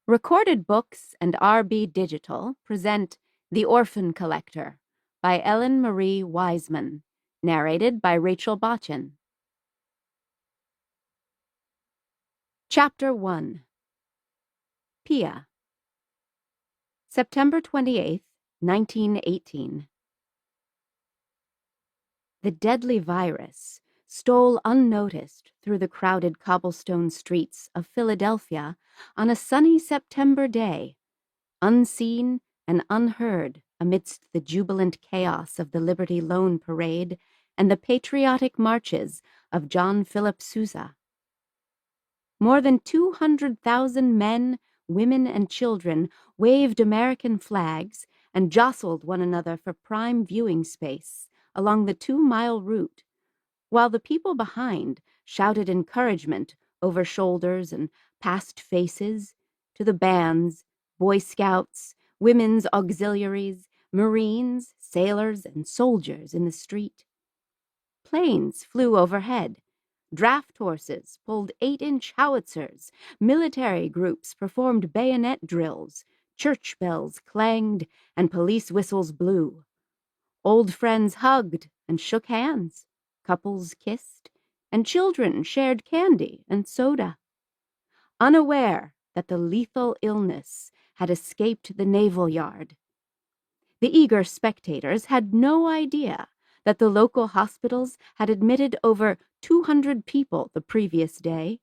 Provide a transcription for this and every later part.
Recorded Books and RB Digital present The Orphan Collector by Ellen Marie Wiseman, narrated by Rachel Botchin. Chapter 1. Pia. September 28th, 1918. The deadly virus stole unnoticed through the crowded cobblestone streets of Philadelphia on a sunny September day, unseen and unheard amidst the jubilant chaos of the Liberty Loan Parade and the patriotic marches of John Philip Sousa. More than 200,000 men, women, and children waved American flags and jostled one another for prime viewing space along the 2-mile route, while the people behind shouted encouragement over shoulders and past faces to the bands, Boy Scouts, women's auxiliaries, Marines, sailors, and soldiers in the street. Planes flew overhead. Draft horses pulled 8-inch howitzers. Military groups performed bayonet drills. Church bells clanged and police whistles blew. Old friends hugged and shook hands. Couples kissed, and children shared candy and soda. Unaware that the lethal illness had escaped the naval yard, the eager spectators had no idea that the local hospitals had admitted over 200 people the previous day,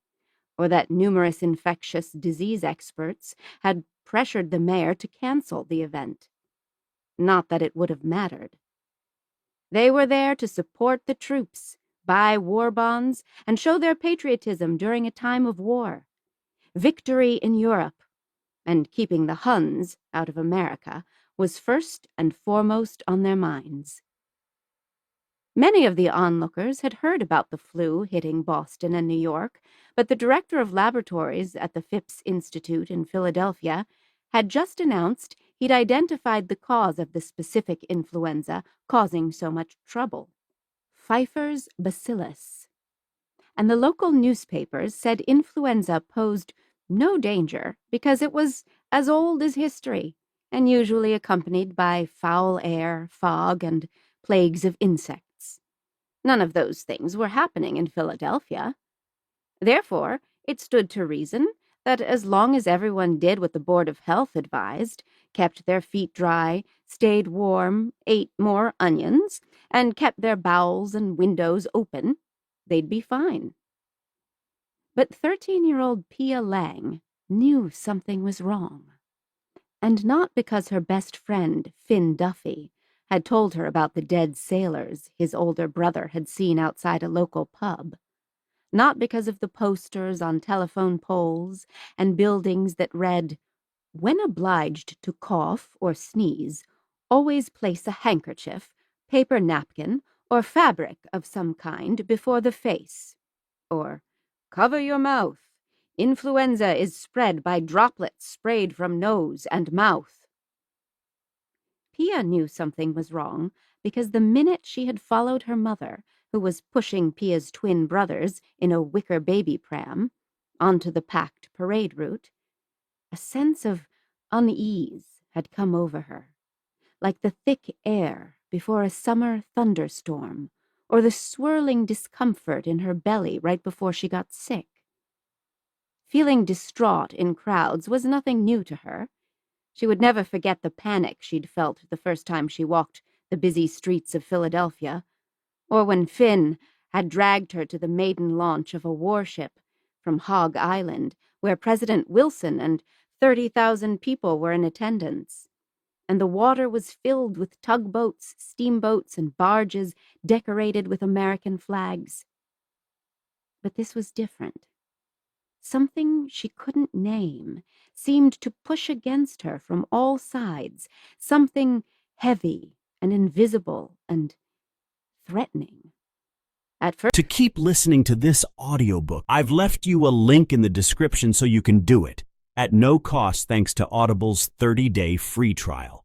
or that numerous infectious disease experts had pressured the mayor to cancel the event. Not that it would have mattered. They were there to support the troops, buy war bonds, and show their patriotism during a time of war. Victory in Europe, and keeping the Huns out of America, was first and foremost on their minds. Many of the onlookers had heard about the flu hitting Boston and New York, but the director of laboratories at the Phipps Institute in Philadelphia had just announced he'd identified the cause of the specific influenza causing so much trouble: Pfeiffer's bacillus. And the local newspapers said influenza posed no danger because it was as old as history and usually accompanied by foul air, fog, and plagues of insects. None of those things were happening in Philadelphia. Therefore, it stood to reason that as long as everyone did what the Board of Health advised, kept their feet dry, stayed warm, ate more onions, and kept their bowels and windows open, they'd be fine. But 13-year-old Pia Lang knew something was wrong. And not because her best friend, Finn Duffy, had told her about the dead sailors his older brother had seen outside a local pub. Not because of the posters on telephone poles and buildings that read, "When obliged to cough or sneeze, always place a handkerchief, paper napkin, or fabric of some kind before the face," or "Cover your mouth. Influenza is spread by droplets sprayed from nose and mouth." Pia knew something was wrong because the minute she had followed her mother, who was pushing Pia's twin brothers in a wicker baby pram, onto the packed parade route, a sense of unease had come over her, like the thick air before a summer thunderstorm, or the swirling discomfort in her belly right before she got sick. Feeling distraught in crowds was nothing new to her. She would never forget the panic she'd felt the first time she walked the busy streets of Philadelphia, or when Finn had dragged her to the maiden launch of a warship from Hog Island, where President Wilson and 30,000 people were in attendance, and the water was filled with tugboats, steamboats, and barges decorated with American flags. But this was different. Something she couldn't name seemed to push against her from all sides, something heavy and invisible and threatening. At first, To keep listening to this audiobook, I've left you a link in the description so you can do it, at no cost thanks to Audible's 30-day free trial.